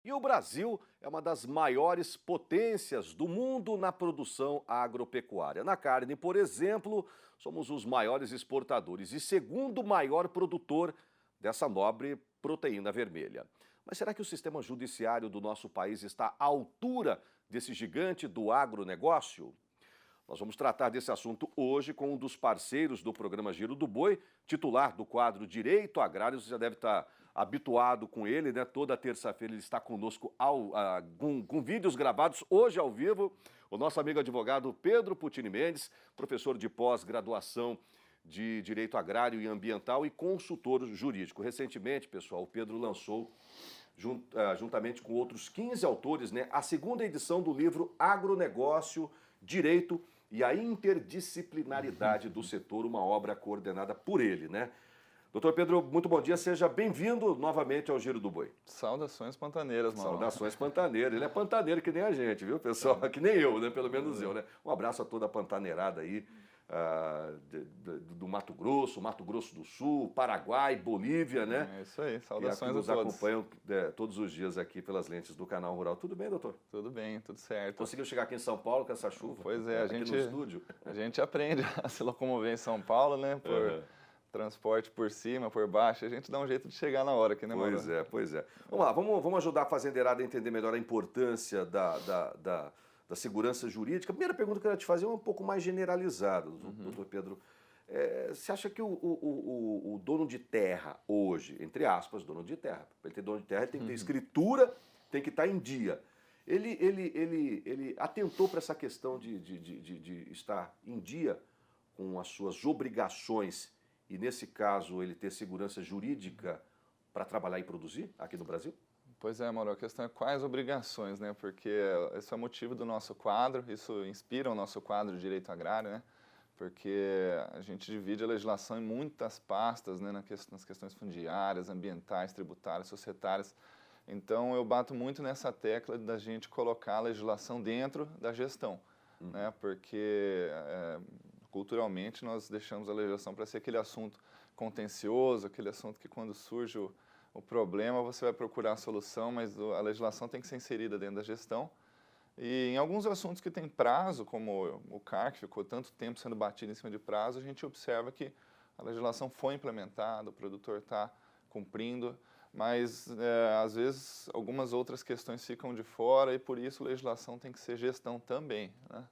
E o Brasil é uma das maiores potências do mundo na produção agropecuária. Na carne, por exemplo, somos os maiores exportadores e segundo maior produtor dessa nobre proteína vermelha. Mas será que o sistema judiciário do nosso país está à altura desse gigante do agronegócio? Nós vamos tratar desse assunto hoje com um dos parceiros do programa Giro do Boi, titular do quadro Direito Agrário. Você já deve estar habituado com ele, né? Toda terça-feira ele está conosco com vídeos gravados, hoje ao vivo. O nosso amigo advogado Pedro Putini Mendes, professor de pós-graduação de Direito Agrário e Ambiental e consultor jurídico. Recentemente, pessoal, o Pedro lançou, juntamente com outros 15 autores, né, a segunda edição do livro Agronegócio, Direito e a Interdisciplinaridade do Setor, uma obra coordenada por ele, né? Doutor Pedro, muito bom dia, seja bem-vindo novamente ao Giro do Boi. Saudações pantaneiras, mano. Saudações pantaneiras. Ele é pantaneiro que nem a gente, viu, pessoal? Que nem eu, né? Pelo menos eu, né? Um abraço a toda a pantaneirada aí, do Mato Grosso do Sul, Paraguai, Bolívia, né? É isso aí, saudações a todos. Nos acompanham todos os dias aqui pelas lentes do Canal Rural. Tudo bem, doutor? Tudo bem, tudo certo. Conseguiu chegar aqui em São Paulo com essa chuva? Pois é, aqui no estúdio? A gente aprende a se locomover em São Paulo, né? Transporte por cima, por baixo, a gente dá um jeito de chegar na hora aqui, né, mano? Pois é. Vamos lá, vamos ajudar a fazendeirada a entender melhor a importância da segurança jurídica. A primeira pergunta que eu quero te fazer é um pouco mais generalizada, doutor Pedro. Você acha que o dono de terra hoje, entre aspas, dono de terra, para ele ter dono de terra, ele tem que ter escritura, tem que estar em dia. Ele atentou para essa questão de estar em dia com as suas obrigações e, nesse caso, ele ter segurança jurídica para trabalhar e produzir aqui no Brasil? Pois é, Mauro, a questão é quais obrigações, né? Porque esse é o motivo do nosso quadro, isso inspira o nosso quadro de Direito Agrário, né? Porque a gente divide a legislação em muitas pastas, né? Nas questões fundiárias, ambientais, tributárias, societárias. Então, eu bato muito nessa tecla da gente colocar a legislação dentro da gestão, né? Porque culturalmente nós deixamos a legislação para ser aquele assunto contencioso, aquele assunto que quando surge o problema você vai procurar a solução, mas a legislação tem que ser inserida dentro da gestão. E em alguns assuntos que tem prazo, como o CAR, que ficou tanto tempo sendo batido em cima de prazo, a gente observa que a legislação foi implementada, o produtor está cumprindo, mas às vezes algumas outras questões ficam de fora e por isso a legislação tem que ser gestão também, né?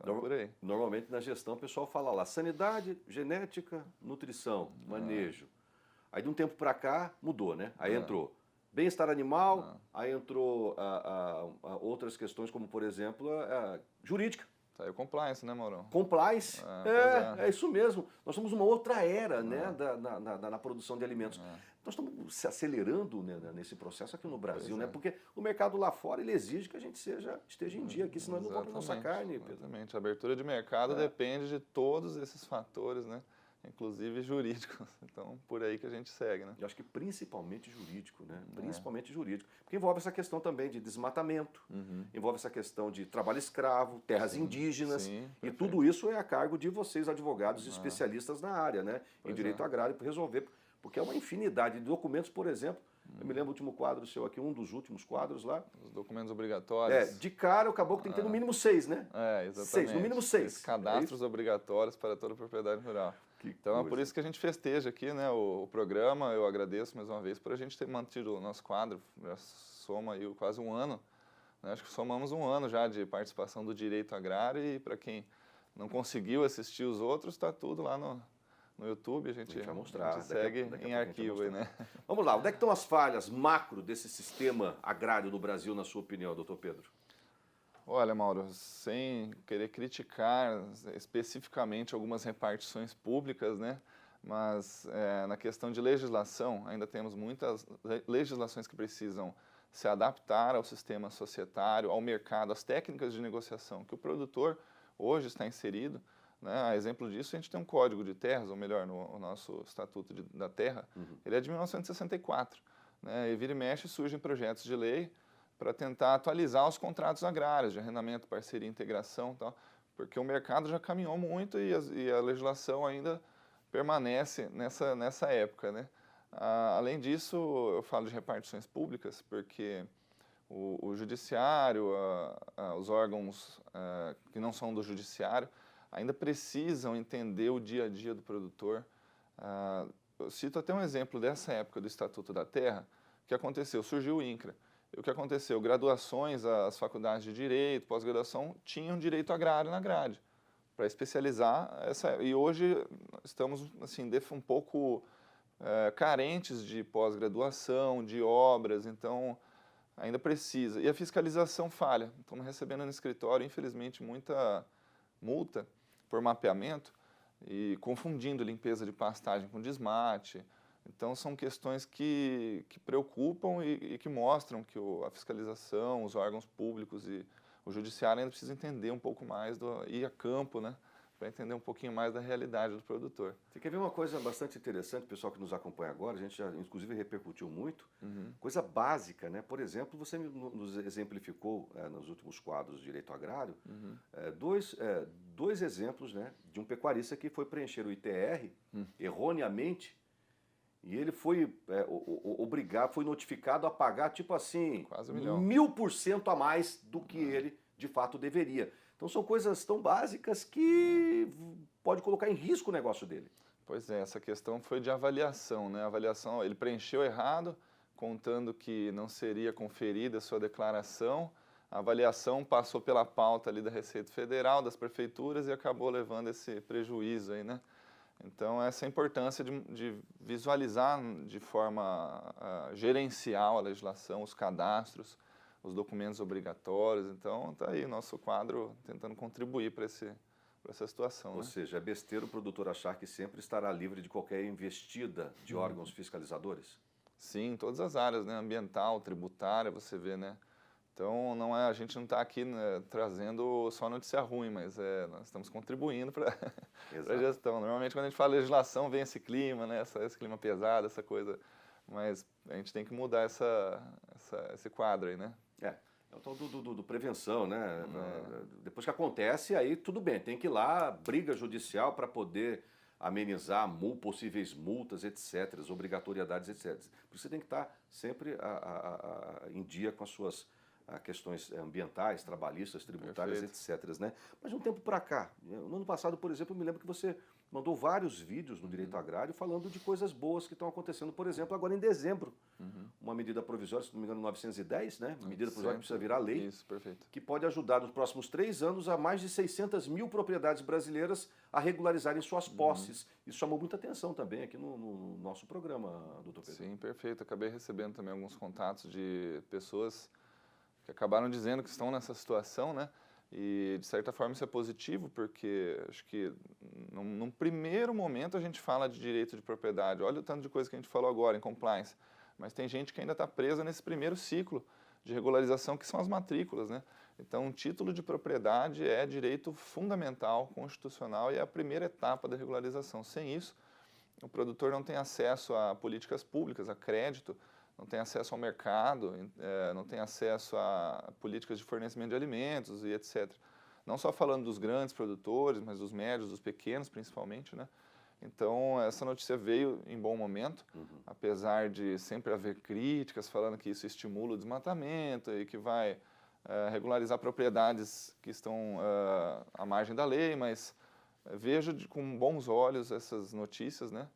Então, por aí. Normalmente na gestão o pessoal fala lá, sanidade, genética, nutrição, manejo. Aí de um tempo para cá mudou, né? Aí entrou bem-estar animal, aí entrou outras questões como, por exemplo, jurídica. Tá aí o compliance, né, Mauro? Compliance, é isso mesmo. Nós somos uma outra era, né, na produção de alimentos. Nós estamos se acelerando, né, nesse processo aqui no Brasil, né? Porque o mercado lá fora ele exige que a gente esteja em dia aqui, senão ele não compra nossa carne, Pedro. Exatamente. A abertura de mercado depende de todos esses fatores, né? Inclusive jurídicos. Então, por aí que a gente segue, né? Eu acho que principalmente jurídico, né? Principalmente jurídico. Porque envolve essa questão também de desmatamento, envolve essa questão de trabalho escravo, terras indígenas, e tudo isso é a cargo de vocês, advogados especialistas na área, né? Em direito agrário, para resolver, porque é uma infinidade de documentos, por exemplo. Eu me lembro do último quadro seu aqui, um dos últimos quadros lá. Os documentos obrigatórios. De cara, o caboclo tem que ter no mínimo 6, né? Exatamente. 6, no mínimo 6. Cadastros obrigatórios para toda a propriedade rural. Então é por isso que a gente festeja aqui, né, o programa. Eu agradeço mais uma vez por a gente ter mantido o nosso quadro. Já soma aí quase um ano, né? Acho que somamos um ano já de participação do Direito Agrário e para quem não conseguiu assistir os outros, está tudo lá no YouTube, a gente vai mostrar, a gente segue em arquivo aí, né? Vamos lá, onde é que estão as falhas macro desse sistema agrário no Brasil, na sua opinião, doutor Pedro? Olha, Mauro, sem querer criticar especificamente algumas repartições públicas, né? Mas na questão de legislação, ainda temos muitas legislações que precisam se adaptar ao sistema societário, ao mercado, às técnicas de negociação que o produtor hoje está inserido. Né? A exemplo disso, a gente tem um Código de Terras, ou melhor, no nosso Estatuto da Terra, ele é de 1964. Né? E vira e mexe surgem projetos de lei para tentar atualizar os contratos agrários de arrendamento, parceria, integração e tal, porque o mercado já caminhou muito e a legislação ainda permanece nessa época, né? Além disso, eu falo de repartições públicas porque o judiciário, os órgãos que não são do judiciário, ainda precisam entender o dia a dia do produtor. Eu cito até um exemplo dessa época do Estatuto da Terra. O que aconteceu? Surgiu o INCRA. E o que aconteceu? Graduações, as faculdades de Direito, pós-graduação, tinham direito agrário na grade, para especializar. E hoje estamos assim, um pouco carentes de pós-graduação, de obras, então ainda precisa. E a fiscalização falha. Estamos recebendo no escritório, infelizmente, muita multa por mapeamento e confundindo limpeza de pastagem com desmate. Então, são questões que preocupam e que mostram que a fiscalização, os órgãos públicos e o judiciário ainda precisam entender um pouco mais, ir a campo, né, para entender um pouquinho mais da realidade do produtor. Você quer ver uma coisa bastante interessante, pessoal que nos acompanha agora, a gente já inclusive repercutiu muito, coisa básica, né? Por exemplo, você nos exemplificou nos últimos quadros de Direito Agrário, dois exemplos, né, de um pecuarista que foi preencher o ITR erroneamente. E ele foi foi notificado a pagar, tipo assim, quase 1 milhão. 1000% a mais do que ele, de fato, deveria. Então, são coisas tão básicas que pode colocar em risco o negócio dele. Pois é, essa questão foi de avaliação, né? A avaliação, ele preencheu errado, contando que não seria conferida a sua declaração. A avaliação passou pela pauta ali da Receita Federal, das prefeituras, e acabou levando esse prejuízo aí, né? Então, essa importância de visualizar de forma gerencial a legislação, os cadastros, os documentos obrigatórios. Então, está aí nosso quadro tentando contribuir para essa situação. Ou seja, é besteira o produtor achar que sempre estará livre de qualquer investida de órgãos fiscalizadores? Sim, em todas as áreas, né? Ambiental, tributária, você vê, né? Então, a gente não está aqui, né, trazendo só notícia ruim, mas nós estamos contribuindo para a gestão. Normalmente, quando a gente fala legislação, vem esse clima, né, esse clima pesado, essa coisa. Mas a gente tem que mudar esse quadro aí, né? É o tal do prevenção, né? Depois que acontece, aí tudo bem, tem que ir lá, briga judicial para poder amenizar possíveis multas, etc., obrigatoriedades, etc. Por isso você tem que estar sempre em dia com as suas questões ambientais, trabalhistas, tributárias, etc., né? Mas de um tempo para cá, no ano passado, por exemplo, eu me lembro que você mandou vários vídeos no Direito Agrário falando de coisas boas que estão acontecendo, por exemplo, agora em dezembro, uma medida provisória, se não me engano, 910, né? Medida provisória que precisa virar lei, isso, perfeito, que pode ajudar nos próximos 3 anos a mais de 600 mil propriedades brasileiras a regularizarem suas posses. Isso chamou muita atenção também aqui no nosso programa, doutor Pedro. Sim, perfeito. Acabei recebendo também alguns contatos de pessoas que acabaram dizendo que estão nessa situação, né? E, de certa forma, isso é positivo, porque acho que, num primeiro momento, a gente fala de direito de propriedade. Olha o tanto de coisa que a gente falou agora em compliance. Mas tem gente que ainda está presa nesse primeiro ciclo de regularização, que são as matrículas, né? Então, um título de propriedade é direito fundamental, constitucional, e é a primeira etapa da regularização. Sem isso, o produtor não tem acesso a políticas públicas, a crédito, não tem acesso ao mercado, não tem acesso a políticas de fornecimento de alimentos e etc. Não só falando dos grandes produtores, mas dos médios, dos pequenos principalmente, né? Então, essa notícia veio em bom momento, apesar de sempre haver críticas falando que isso estimula o desmatamento e que vai regularizar propriedades que estão à margem da lei, mas vejo com bons olhos essas notícias, né?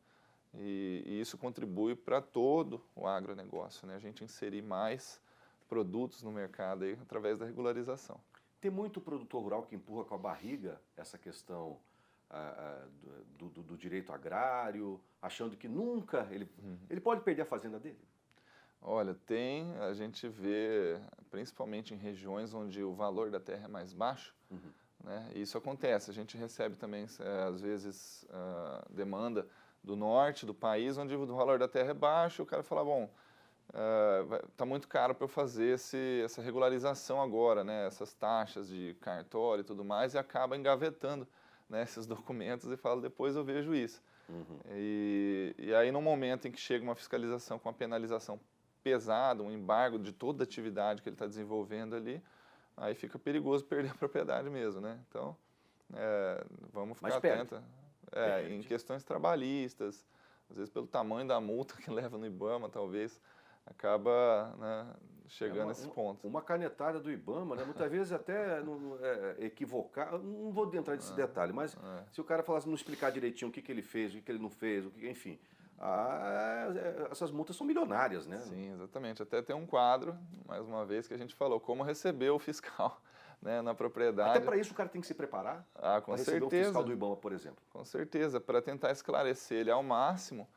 E isso contribui para todo o agronegócio, né? A gente inserir mais produtos no mercado aí, através da regularização. Tem muito produtor rural que empurra com a barriga essa questão do direito agrário, achando que nunca ele pode perder a fazenda dele? Olha, a gente vê, principalmente em regiões onde o valor da terra é mais baixo, né? E isso acontece, a gente recebe também, às vezes, demanda do norte do país, onde o valor da terra é baixo, o cara fala, bom, está muito caro para eu fazer essa regularização agora, né, essas taxas de cartório e tudo mais, e acaba engavetando, né, esses documentos e fala, depois eu vejo isso. E aí, no momento em que chega uma fiscalização com uma penalização pesada, um embargo de toda a atividade que ele está desenvolvendo ali, aí fica perigoso perder a propriedade mesmo, né? Então, vamos ficar atentos. Em questões trabalhistas, às vezes pelo tamanho da multa que leva no IBAMA, talvez, acaba, né, chegando nesse ponto. Uma canetada do IBAMA, né? Muitas vezes até equivocar, não vou entrar nesse detalhe, mas se o cara falasse, não explicar direitinho o que ele fez, o que ele não fez, enfim, essas multas são milionárias, né? Sim, exatamente. Até tem um quadro, mais uma vez, que a gente falou, como receber o fiscal, né, na propriedade. Até para isso o cara tem que se preparar? Com certeza. Receber o fiscal do IBAMA, por exemplo. Com certeza, para tentar esclarecer ele ao máximo.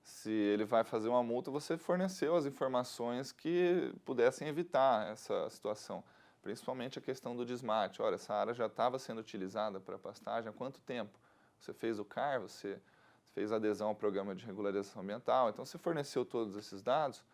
Se ele vai fazer uma multa, você forneceu as informações que pudessem evitar essa situação. Principalmente a questão do desmate. Olha, essa área já estava sendo utilizada para pastagem há quanto tempo? Você fez o CAR, você fez adesão ao programa de regularização ambiental. Então, se forneceu todos esses dados,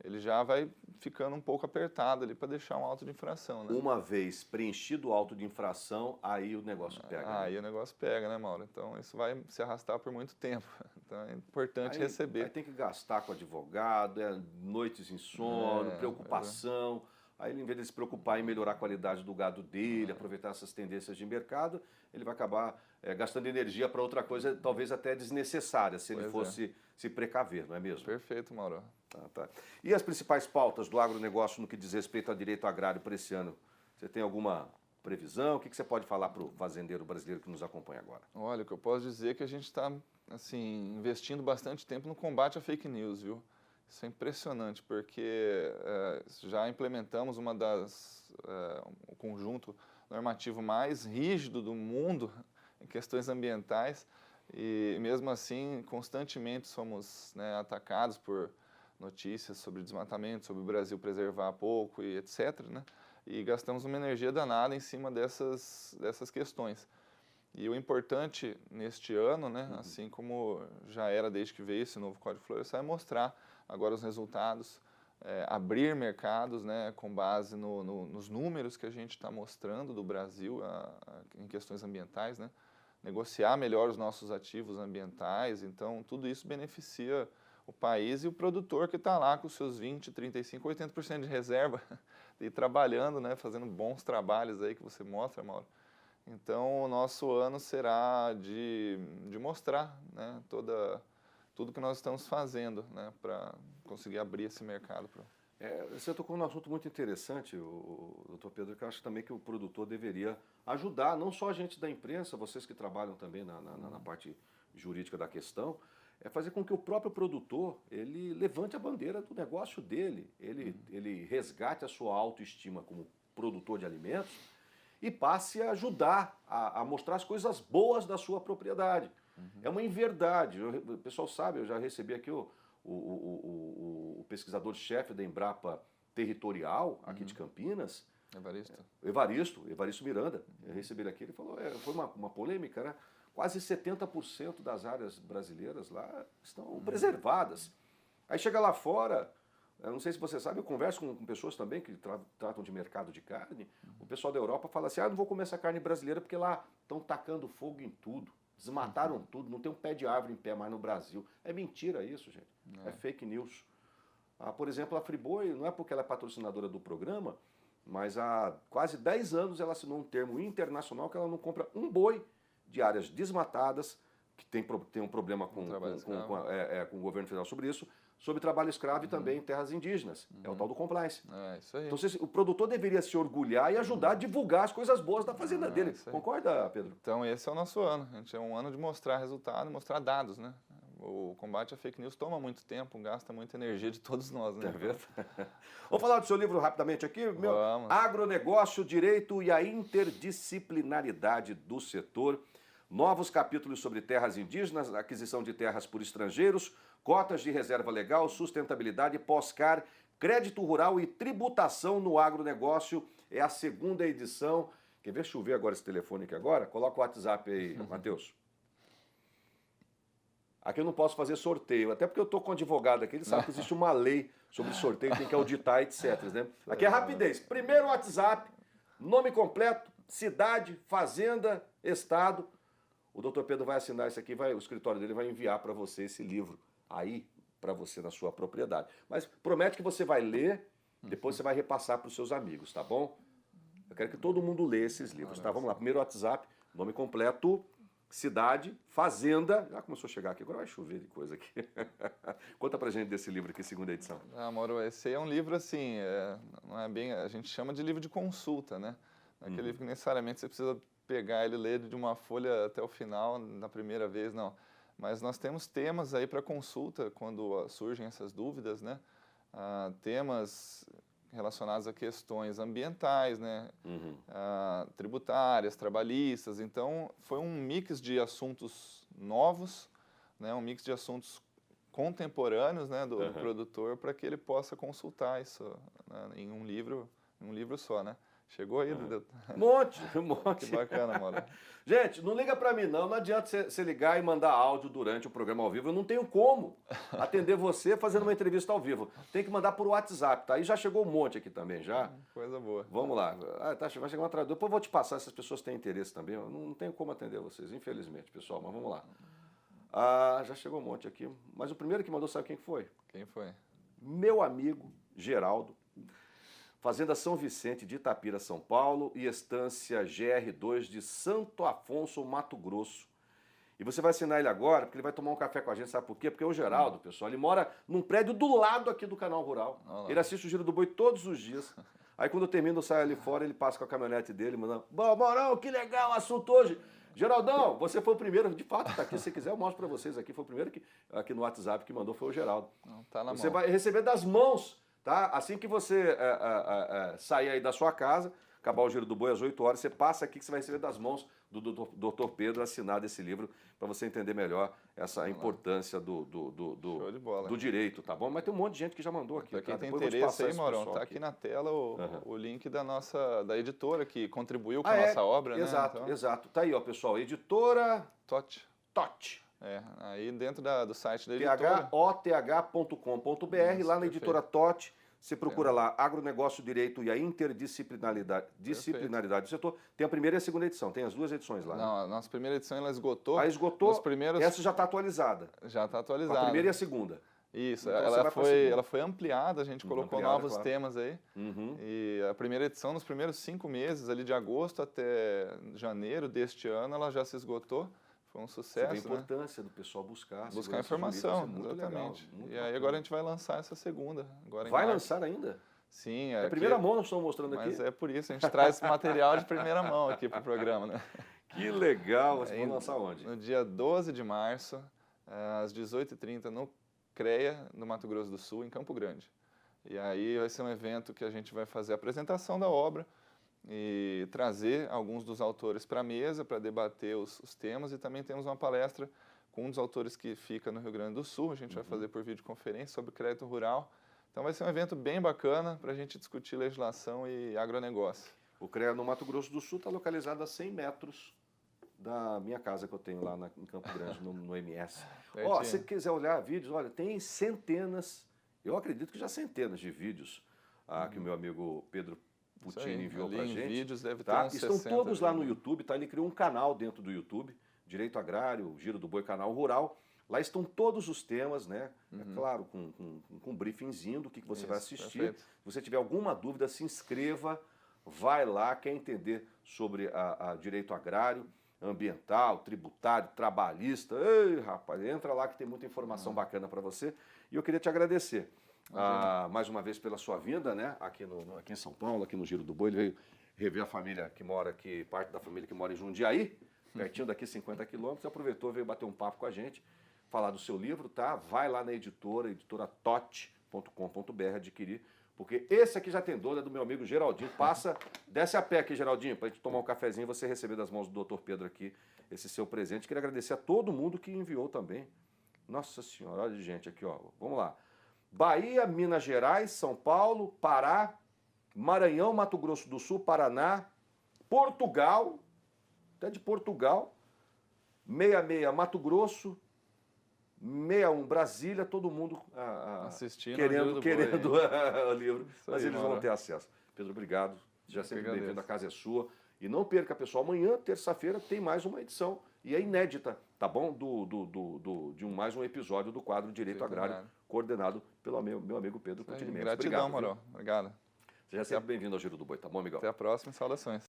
ele já vai ficando um pouco apertado ali para deixar um auto de infração, né? Uma vez preenchido o auto de infração, aí o negócio pega. Aí o negócio pega, né, Mauro? Então, isso vai se arrastar por muito tempo. Então, é importante receber. Aí tem que gastar com advogado, noites em sono, preocupação. Aí, em vez de se preocupar em melhorar a qualidade do gado dele, aproveitar essas tendências de mercado, ele vai acabar gastando energia para outra coisa, talvez até desnecessária, se ele fosse se precaver, não é mesmo? Perfeito, Mauro. Tá. E as principais pautas do agronegócio no que diz respeito ao direito agrário para esse ano? Você tem alguma previsão? O que você pode falar para o fazendeiro brasileiro que nos acompanha agora? Olha, o que eu posso dizer é que a gente está assim, investindo bastante tempo no combate à fake news, viu? Isso é impressionante, porque já implementamos o conjunto normativo mais rígido do mundo em questões ambientais e, mesmo assim, constantemente somos, né, atacados por notícias sobre desmatamento, sobre o Brasil preservar pouco e etc., né? E gastamos uma energia danada em cima dessas questões. E o importante neste ano, né, assim como já era desde que veio esse novo Código Florestal, é mostrar agora os resultados, abrir mercados, né, com base nos números que a gente está mostrando do Brasil em questões ambientais, né, negociar melhor os nossos ativos ambientais. Então, tudo isso beneficia o país e o produtor que está lá com os seus 20%, 35%, 80% de reserva e trabalhando, né, fazendo bons trabalhos aí que você mostra, Mauro. Então, o nosso ano será de mostrar, né, tudo que nós estamos fazendo, né, para conseguir abrir esse mercado. Você tocou num assunto muito interessante, doutor Pedro, que eu acho também que o produtor deveria ajudar, não só a gente da imprensa, vocês que trabalham também na parte jurídica da questão, fazer com que o próprio produtor ele levante a bandeira do negócio dele, ele resgate a sua autoestima como produtor de alimentos e passe a ajudar a mostrar as coisas boas da sua propriedade. É uma inverdade. O pessoal sabe, eu já recebi aqui o pesquisador-chefe da Embrapa Territorial, aqui de Campinas. Evaristo Miranda. Eu recebi ele aqui, ele falou, foi uma polêmica, né? Quase 70% das áreas brasileiras lá estão preservadas. Aí chega lá fora, eu não sei se você sabe, eu converso com pessoas também que tratam de mercado de carne. O pessoal da Europa fala assim, não vou comer essa carne brasileira porque lá estão tacando fogo em tudo. Desmataram tudo, não tem um pé de árvore em pé mais no Brasil. É mentira isso, gente. É fake news. Por exemplo, a Friboi, não é porque ela é patrocinadora do programa, mas há quase 10 anos ela assinou um termo internacional que ela não compra um boi de áreas desmatadas, que tem um problema com o governo federal sobre isso, sobre trabalho escravo e também em terras indígenas. É o tal do compliance. Isso aí. Então o produtor deveria se orgulhar e ajudar a divulgar as coisas boas da fazenda dele. Concorda, Pedro? Então esse é o nosso ano. A gente é um ano de mostrar resultado, mostrar dados, né? O combate à fake news toma muito tempo, gasta muita energia de todos nós, né? É verdade. Vamos falar do seu livro rapidamente aqui? Vamos. Agronegócio, Direito e a Interdisciplinaridade do Setor. Novos capítulos sobre terras indígenas, aquisição de terras por estrangeiros, cotas de reserva legal, sustentabilidade, pós-car, crédito rural e tributação no agronegócio. É a segunda edição. Quer ver? Deixa eu ver agora esse telefone aqui agora. Coloca o WhatsApp aí, Matheus. Aqui eu não posso fazer sorteio, até porque eu estou com um advogado aqui, ele sabe que existe uma lei sobre sorteio, tem que auditar, etc. Né? Aqui é rapidez. Primeiro WhatsApp, nome completo, cidade, fazenda, estado. O doutor Pedro vai assinar isso aqui, o escritório dele vai enviar para você esse livro aí, para você na sua propriedade. Mas promete que você vai ler, depois você vai repassar para os seus amigos, tá bom? Eu quero que todo mundo lê esses livros, tá? Vamos lá, primeiro WhatsApp, nome completo, cidade, fazenda. Já começou a chegar aqui, agora vai chover de coisa aqui. Conta pra gente desse livro aqui, segunda edição. Mauro, esse aí é um livro assim, não é bem, a gente chama de livro de consulta, né? Não é aquele livro que necessariamente você precisa pegar ele e ler de uma folha até o final, na primeira vez, não. Mas nós temos temas aí para consulta quando surgem essas dúvidas, né? Temas relacionados a questões ambientais, né? Tributárias, trabalhistas. Então, foi um mix de assuntos novos, né? Um mix de assuntos contemporâneos, né, do produtor, para que ele possa consultar isso, né, em um livro só, né? Chegou aí, Um monte. Que bacana, Mauro. Gente, não liga pra mim não adianta você ligar e mandar áudio durante o programa ao vivo, eu não tenho como atender você fazendo uma entrevista ao vivo. Tem que mandar por WhatsApp, tá? Aí já chegou um monte aqui também, já. Coisa boa. Vamos lá. Vai chegar um atrasador. Depois eu vou te passar, essas pessoas têm interesse também. Eu não tenho como atender vocês, infelizmente, pessoal, mas vamos lá. Já chegou um monte aqui. Mas o primeiro que mandou, sabe quem foi? Quem foi? Meu amigo Geraldo. Fazenda São Vicente de Itapira, São Paulo, e Estância GR2 de Santo Afonso, Mato Grosso. E você vai assinar ele agora, porque ele vai tomar um café com a gente, sabe por quê? Porque o Geraldo, pessoal, ele mora num prédio do lado aqui do Canal Rural. Olá. Ele assiste o Giro do Boi todos os dias. Aí quando eu termino, eu saio ali fora, ele passa com a caminhonete dele, mandando: "Bom, Maurão, que legal o assunto hoje. Geraldão, você foi o primeiro, de fato, tá aqui, se quiser eu mostro pra vocês aqui, foi o primeiro aqui no WhatsApp que mandou, foi o Geraldo. Não, tá na Você mão. vai receber das mãos, tá? Assim que você sair aí da sua casa, acabar o Giro do Boi às 8 horas, você passa aqui que você vai receber das mãos do Dr. Pedro assinado esse livro, para você entender melhor essa importância Show de bola. do direito, tá bom? Mas tem um monte de gente que já mandou aqui. Para quem tá? tem Depois eu vou te interesse passar aí, esse Maurão, pessoal tá aqui na tela o link da editora que contribuiu com a nossa obra, exato, né? Então, exato. Tá aí, ó, pessoal, editora TOT. TOT. Aí dentro do site da editora. THOTH.com.br, lá na Perfeito. editora TOT. Você procura lá Agronegócio, Direito e a Interdisciplinaridade do setor. Tem a primeira e a segunda edição, tem as duas edições lá. Não, a nossa primeira edição ela esgotou. Aí esgotou, Nos primeiros... essa já está atualizada. Já está A atualizada. primeira e a segunda. Isso, Então você vai pra segunda. ela foi ampliada, a gente colocou ampliada, novos claro. temas aí. E a primeira edição, nos primeiros 5 meses, ali de agosto até janeiro deste ano, ela já se esgotou. Foi um Você vê a sucesso, né? importância do pessoal buscar informação, jurídica, isso é muito exatamente. legal, muito E aí bacana. agora a gente vai lançar essa segunda. Agora em Vai março. lançar ainda? Sim. É a primeira mão nós estamos mostrando Mas aqui. é por isso, a gente traz esse material de primeira mão aqui para o programa, né? Que legal, vocês vão lançar onde? No dia 12 de março, às 18h30, no CREA, no Mato Grosso do Sul, em Campo Grande. E aí vai ser um evento que a gente vai fazer a apresentação da obra e trazer alguns dos autores para a mesa para debater os temas, e também temos uma palestra com um dos autores que fica no Rio Grande do Sul, a gente vai fazer por videoconferência sobre crédito rural. Então vai ser um evento bem bacana para a gente discutir legislação e agronegócio. O CREA no Mato Grosso do Sul está localizado a 100 metros da minha casa que eu tenho lá em Campo Grande, no MS. Ó, se você quiser olhar vídeos, olha, tem centenas, eu acredito que já centenas de vídeos que o meu amigo Pedro Putini enviou pra gente. Vídeos deve tá? ter uns Estão 60 todos lá no vídeos. YouTube, tá? Ele criou um canal dentro do YouTube, Direito Agrário, Giro do Boi, Canal Rural. Lá estão todos os temas, né? É claro, com um briefingzinho do que você vai assistir. Perfeito. Se você tiver alguma dúvida, se inscreva, vai lá, quer entender sobre a direito agrário, ambiental, tributário, trabalhista. Ei, rapaz, entra lá que tem muita informação bacana para você. E eu queria te agradecer mais uma vez pela sua vinda, né? Aqui em São Paulo, aqui no Giro do Boi. Ele veio rever a família que mora aqui, parte da família que mora em Jundiaí, pertinho daqui, 50 quilômetros. Aproveitou, veio bater um papo com a gente, falar do seu livro, tá? Vai lá na editora TOT.com.br adquirir, porque esse aqui já tem dono, é do meu amigo Geraldinho. Desce a pé aqui, Geraldinho, pra gente tomar um cafezinho e você receber das mãos do Dr. Pedro aqui esse seu presente. Queria agradecer a todo mundo que enviou também. Nossa Senhora, olha de gente aqui, ó. Vamos lá. Bahia, Minas Gerais, São Paulo, Pará, Maranhão, Mato Grosso do Sul, Paraná, Portugal, até de Portugal, 66 Mato Grosso, 61 Brasília, todo mundo assistindo querendo o livro, Isso mas aí, eles vão Mauro. ter acesso. Pedro, obrigado. Já Eu sempre que bem-vindo, a agradeço. casa é sua. E não perca, pessoal, amanhã, terça-feira, tem mais uma edição, e é inédita, tá bom? De mais um episódio do quadro Direito Agrário, coordenado pelo meu amigo Pedro Coutinho Mendes. Gratidão, Obrigado, viu? Mauro. Obrigado. Seja sempre bem-vindo ao Giro do Boi, tá bom, amigão? Até a próxima e saudações.